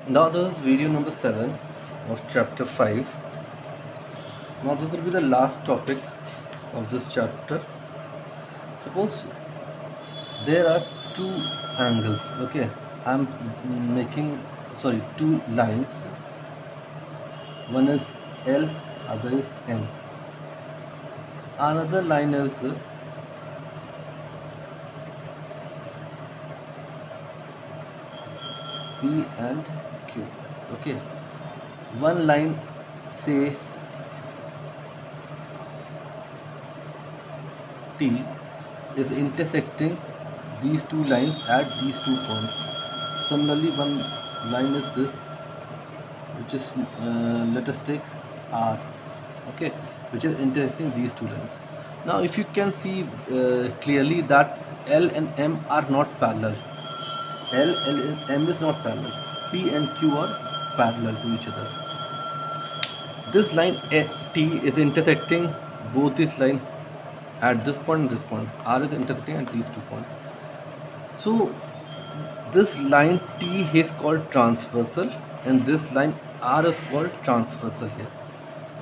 Now this is video number 7 of chapter 5. Now this will be the last topic of this chapter. Suppose there are two angles, okay. I'm making two lines. One is L, other is M. Another line is P and Q, okay. One line, say T, is intersecting these two lines at these 2 points. Similarly, one line is this, which is let us take R, okay, which is intersecting these two lines. Now if you can see clearly that L and M are not parallel. L and M is not parallel. P and Q are parallel to each other. This line T is intersecting both these lines at this point and this point. R is intersecting at these 2 points. So this line T is called transversal and this line R is called transversal here.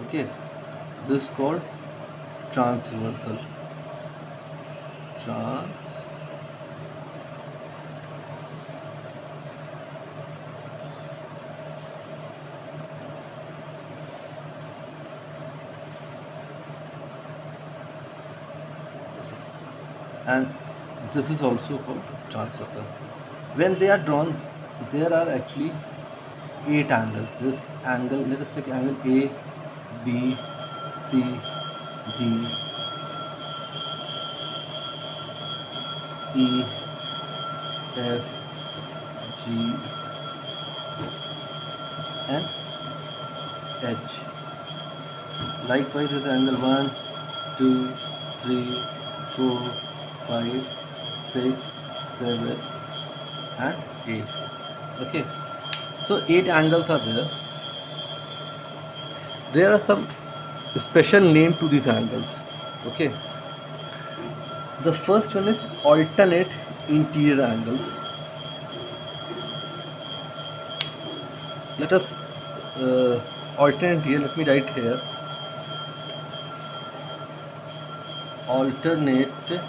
Okay, this is called transversal. And this is also called transversal. When they are drawn, there are actually 8 angles. This angle, let us take angle A, B, C, D, E, F, G, and H. Likewise, this angle 1, 2, 3, 4, 5, 6, 7, and 8. Okay, so 8 angles are there. There are some special name to these angles. Okay, the first one is alternate interior angles. Let us alternate here. Let me write here. Alternate here.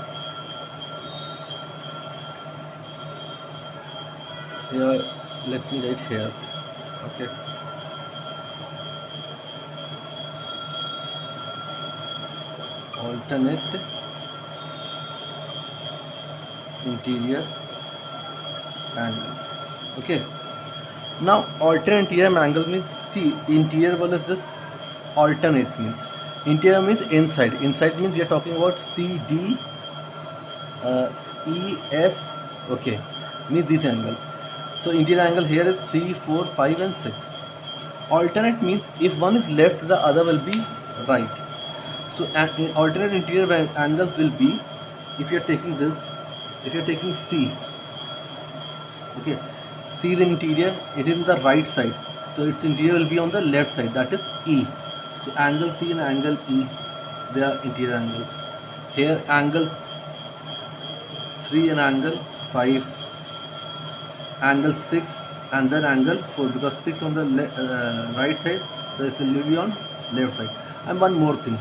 Let me write here. Okay. Alternate interior angles. Okay. Now alternate interior angle means the interior one is this. Alternate means interior means inside. Inside means we are talking about C, D, E, F. Okay, means this angle. So interior angle here is 3, 4, 5 and 6. Alternate means if one is left, the other will be right. So alternate interior angles will be, if you are taking this, if you are taking C, okay, C is interior, it is in the right side, so its interior will be on the left side, that is E. So angle C and angle E, they are interior angles. Here angle 3 and angle 5, angle 6 and then angle 4, because 6 on the right side, this will be on left side. And one more thing,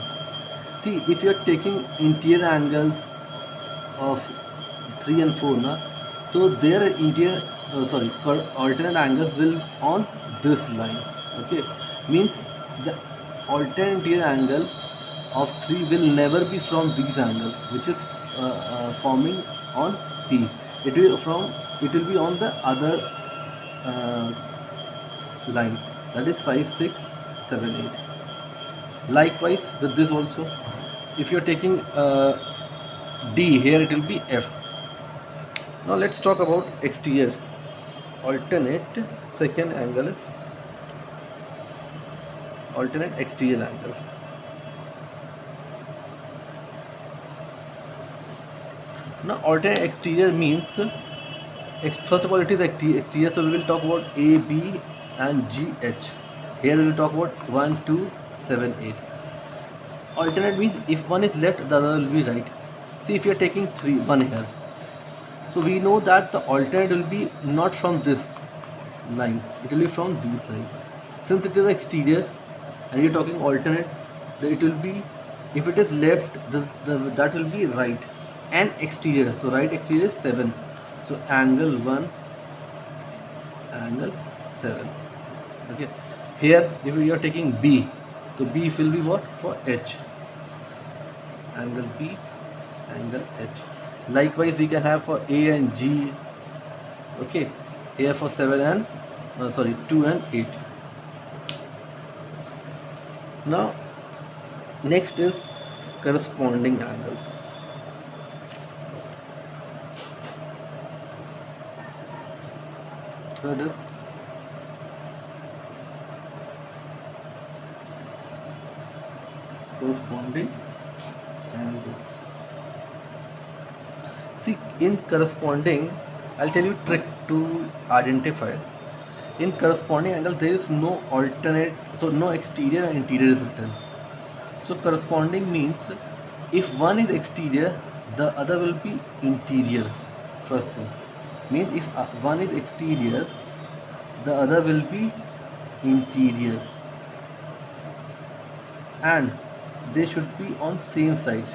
see, if you are taking interior angles of 3 and 4 na, so their interior alternate angles will on this line. Okay, means the alternate interior angle of 3 will never be from these angles, which is forming on P. It will be on the other line, that is 5, 6, 7, 8. Likewise with this also, if you are taking D, here it will be F. Now let's talk about exterior. Alternate second angle is alternate exterior angle. Now alternate exterior means, first of all it is exterior, so we will talk about A, B and G, H. Here we will talk about 1, 2, 7, 8. Alternate means if one is left, the other will be right. See, if you are taking 1 here, so we know that the alternate will be not from this, line. It will be from these lines. Since it is exterior and you're talking alternate, then it will be, if it is left, that will be right and exterior. So right exterior is 7. So angle 1, angle 7. Okay. Here, if you are taking B, so B will be what? For H. Angle B, angle H. Likewise, we can have for A and G. Okay. Here for 7 and 2 and 8. Now, next is corresponding angles. Third is corresponding angles. See, in corresponding, I'll tell you trick to identify. In corresponding angle, there is no alternate, so no exterior and interior is written. So corresponding means if one is exterior, the other will be interior. First thing means if one is exterior, the other will be interior, and they should be on same side,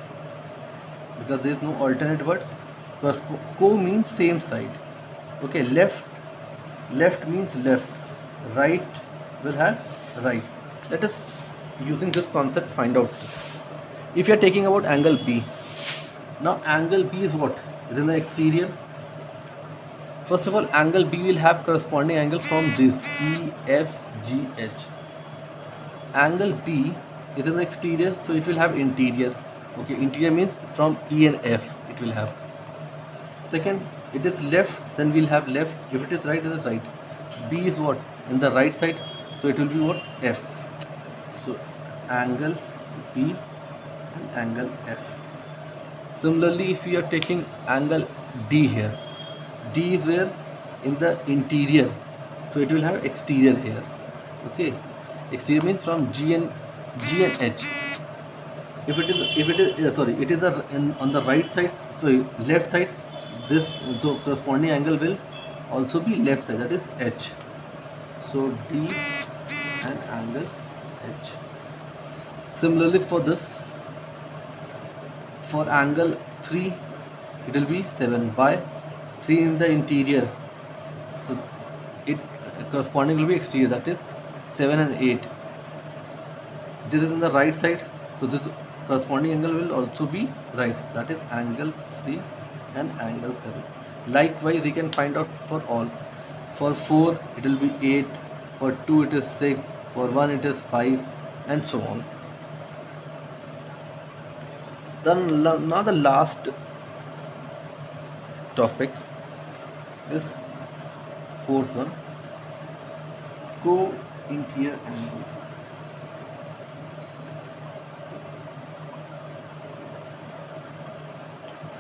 because there is no alternate word. Co means same side. Okay, left means left, right will have right. Let us, using this concept, find out. If you are taking about angle B, now angle B is what? It is in the exterior. First of all, angle B will have corresponding angle from this E, F, G, H. Angle B is in the exterior, so it will have interior. Okay, interior means from E and F it will have. Second, it is left, then we'll have left. If it is right, it is right. B is what? In the right side, so it will be what? F. So angle B and angle F. Similarly, if we are taking angle D here, D is where? In the interior, so it will have exterior here. Okay, exterior means from G and H. If it is on the right side, so left side, this, so corresponding angle will also be left side, that is H. So D and angle H. Similarly for this, for angle 3, it will be 7 by 3 in the interior, so it corresponding will be exterior, that is 7 and 8. This is in the right side, so this corresponding angle will also be right, that is angle 3 and angle 7. Likewise, we can find out for all. For 4 it will be 8, for 2 it is 6, for 1 it is 5, and so on. Then now the last topic is fourth one, co-interior angles.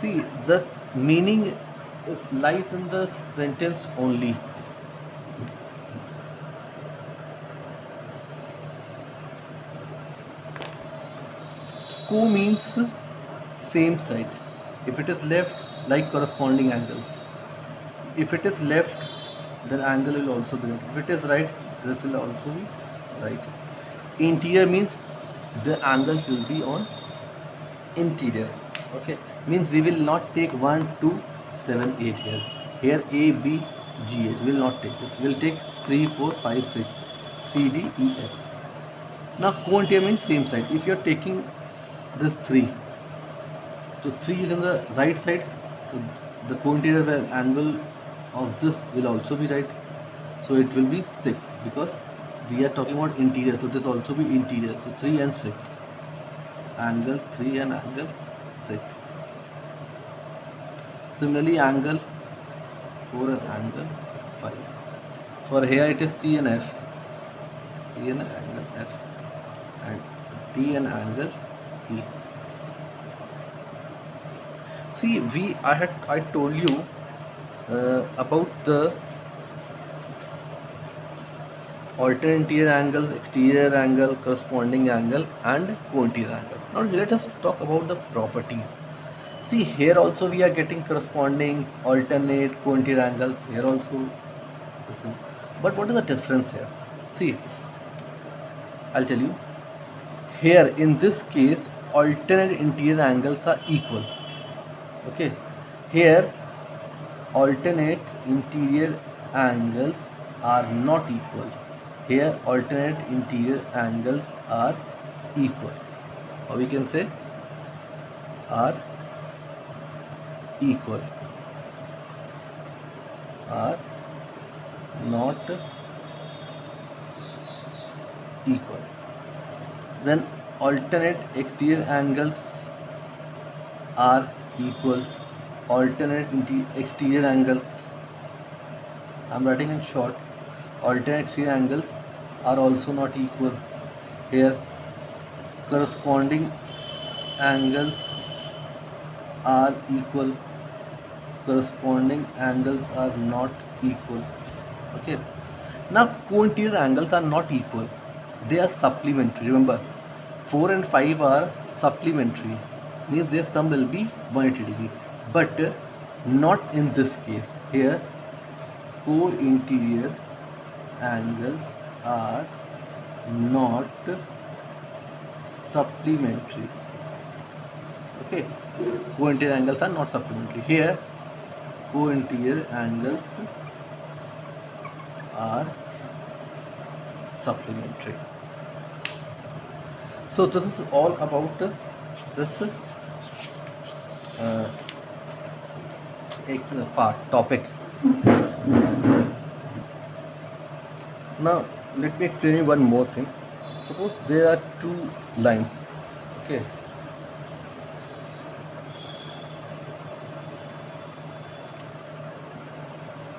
See, the meaning lies in the sentence only. Co means same side. If it is left, like corresponding angles. If it is left, then angle will also be right. If it is right, this will also be right. Interior means the angle will be on interior. Okay, means we will not take 1, 2, 7, 8 here. Here A, B, G, H. We will not take this. We will take 3, 4, 5, 6, C, D, E, F. Now co-interior means same side. If you are taking this 3, so 3 is on the right side, so the co-interior angle of this will also be right, so it will be 6, because we are talking about interior, so this also be interior. So 3 and 6, angle 3 and angle 6. Similarly, angle 4 and angle 5. For here it is C and F, C and angle F, and D and angle E. See, I told you about the alternate interior angle, exterior angle, corresponding angle, and co-interior angle. Now let us talk about the properties. See, here also we are getting corresponding, alternate, co-interior angles. Here also, listen. But what is the difference here? See, I'll tell you. Here in this case, alternate interior angles are equal. Okay, here alternate interior angles are not equal. Here alternate interior angles are equal, or we can say are equal, are not equal. Then alternate exterior angles are equal. Alternate exterior angles, I'm writing in short, alternate exterior angles are also not equal. Here corresponding angles are equal, corresponding angles are not equal. Okay, now co-interior angles are not equal, they are supplementary. Remember, 4 and 5 are supplementary, means their sum will be 180 degree, but not in this case. Here co-interior angles are not supplementary. Okay, co-interior angles are not supplementary. Here co-interior angles are supplementary. So this is all about this topic. Now let me explain you one more thing. Suppose there are two lines. Okay,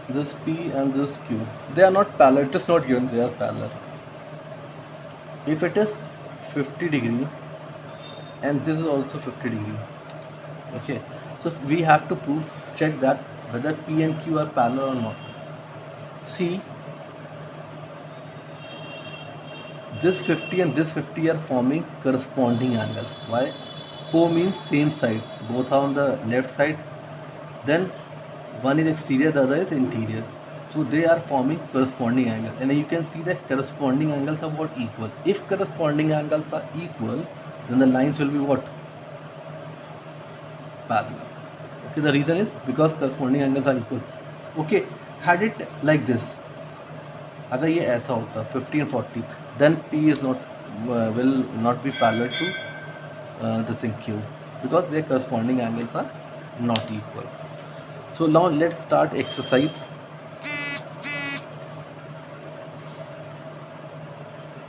this P and this Q, they are not parallel. It is not given they are parallel. If it is 50 degree and this is also 50 degree, okay, so we have to check that whether P and Q are parallel or not. See, this 50 and this 50 are forming corresponding angle. Why? Co means same side, both are on the left side, then one is exterior, the other is interior, so they are forming corresponding angle. And you can see that corresponding angles are what? Equal. If corresponding angles are equal, then the lines will be what? Parallel. Okay, the reason is because corresponding angles are equal. Okay, had it like this, अगर ये ऐसा होता 50 and 40, then P is not will not be parallel to the thing Q, because their corresponding angles are not equal. So now let's start exercise.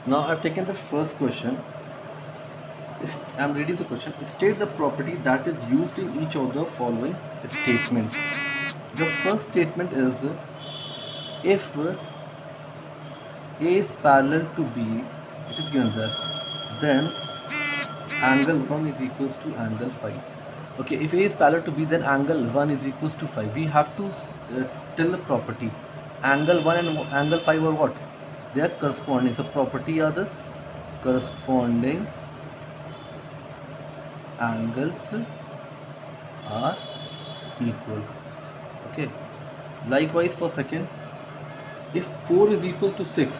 Now I've taken the first question. I'm reading the question. State the property that is used in each of the following statements. The first statement is, if A is parallel to B, it is given that, then angle 1 is equals to angle 5. Okay, if A is parallel to B, then angle 1 is equals to 5. We have to tell the property. Angle 1 and angle 5 are what? They are corresponding. So property are this: corresponding angles are equal. Okay. Likewise for second, if 4 is equal to 6,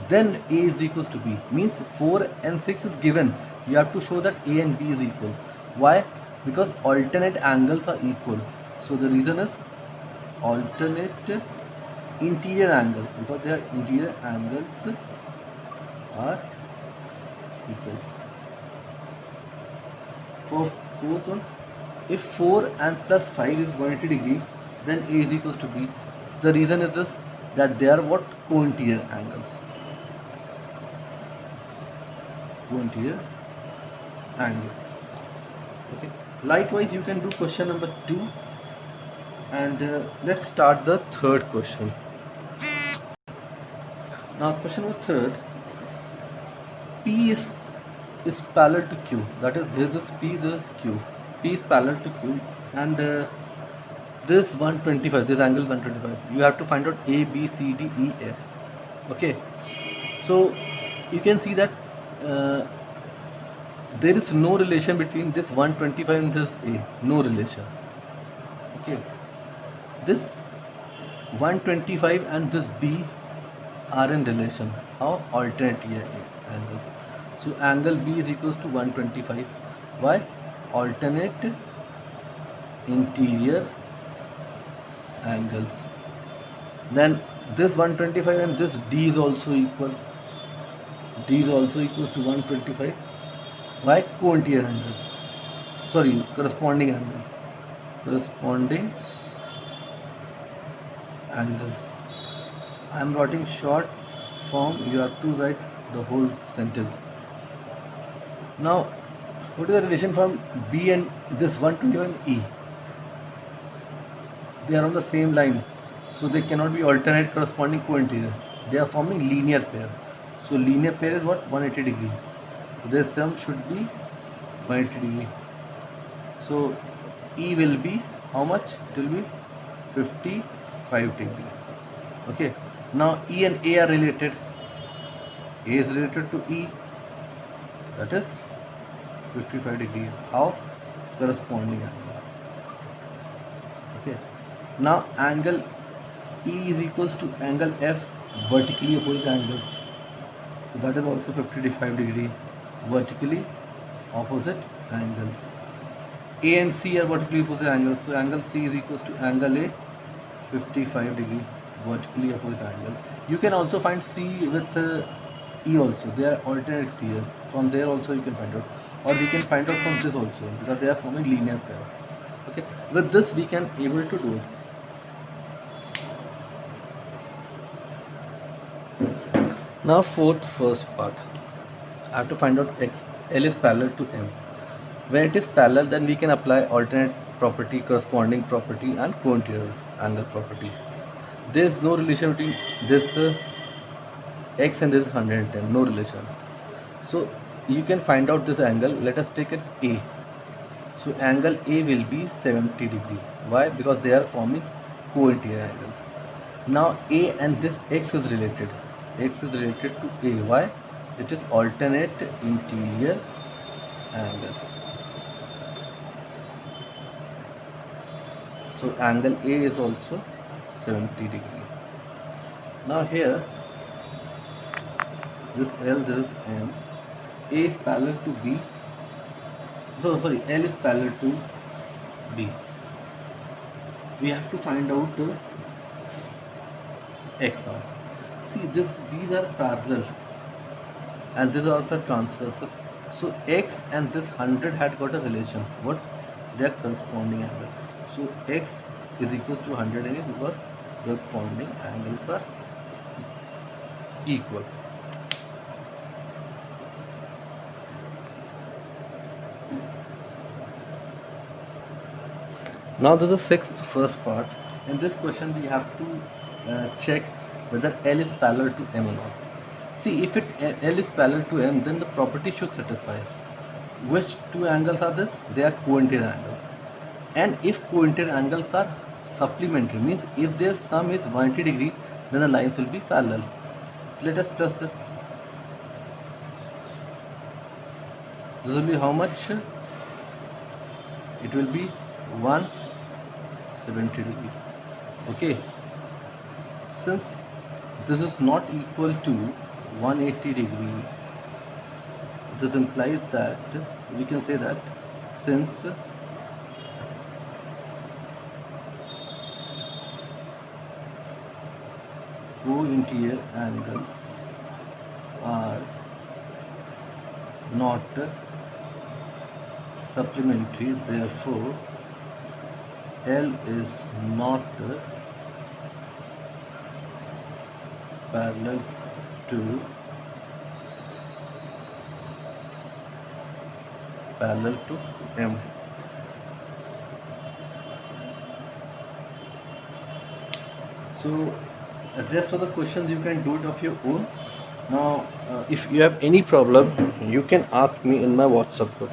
then A is equals to B. Means 4 and 6 is given. You have to show that A and B is equal. Why? Because alternate angles are equal. So the reason is alternate interior angles, because their interior angles are equal. For fourth one, if 4 and plus 5 is 180 degree, then A is equals to B. The reason is this, that they are what? Co-interior angles. Co-interior angles. Okay. Likewise, you can do question number 2, and let's start the third question. Now, question number third, P is parallel to Q. That is, this is P, this is Q. P is parallel to Q, and this 125, this angle 125. You have to find out A, B, C, D, E, F. Okay. So you can see that there is no relation between this 125 and this A. No relation. Okay. This 125 and this B are in relation. How? Alternate angle. So angle B is equals to 125. Why? Alternate interior angles. Then this 125 and this D is also equal. D is also equals to 125. Why? Co-interior angles. Sorry, corresponding angles. Corresponding angles. I am writing short form. You have to write the whole sentence. Now, what is the relation from B and this 121 E? They are on the same line, so they cannot be alternate corresponding co-interior. They are forming linear pair. So linear pair is what? 180 degree. So their sum should be 180 degree. So E will be how much? It will be 55 degree. Okay. Now E and A are related. A is related to E. That is 55 degree. How? Corresponding angles. Okay. Now angle E is equals to angle F, vertically opposite angles. So that is also 55 degree. Vertically opposite angles. A and C are vertically opposite angles. So angle C is equals to angle A, 55 degree. Vertically opposite angle. You can also find C with E also. They are alternate exterior. From there also you can find out, or we can find out from this also, because they are forming linear pair. Okay. With this we can able to do it. Now first part, I have to find out X. L is parallel to M. When it is parallel, then we can apply alternate property, corresponding property and co-interior angle property. There is no relation between this X and this 110, no relation. So you can find out this angle. Let us take it A. So angle A will be 70 degree. Why? Because they are forming co-interior angles. Now A and this X is related. X is related to A. Why? It is alternate interior angle. So angle A is also 70 degree. Now here, this L, this is M. A is parallel to B. So sorry, L is parallel to B. We have to find out X now. See, these are parallel and this is also transversal. So X and this 100 had got a relation. What? They are corresponding angle. So X is equals to 100 in it because corresponding angles are equal. Now this is the first part. In this question we have to check whether L is parallel to M or not. See, if L is parallel to M, then the property should satisfy. Which two angles are this? They are co-interior angles. And if co-interior angles are supplementary, means if their sum is 180 degree, then the lines will be parallel. Let us plus this. This will be how much? It will be 170 degree. Okay. Since this is not equal to 180 degree, this implies that we can say that since co-interior angles are not supplementary, therefore L is not parallel to M. So the rest of the questions you can do it of your own. Now if you have any problem, you can ask me in my WhatsApp group.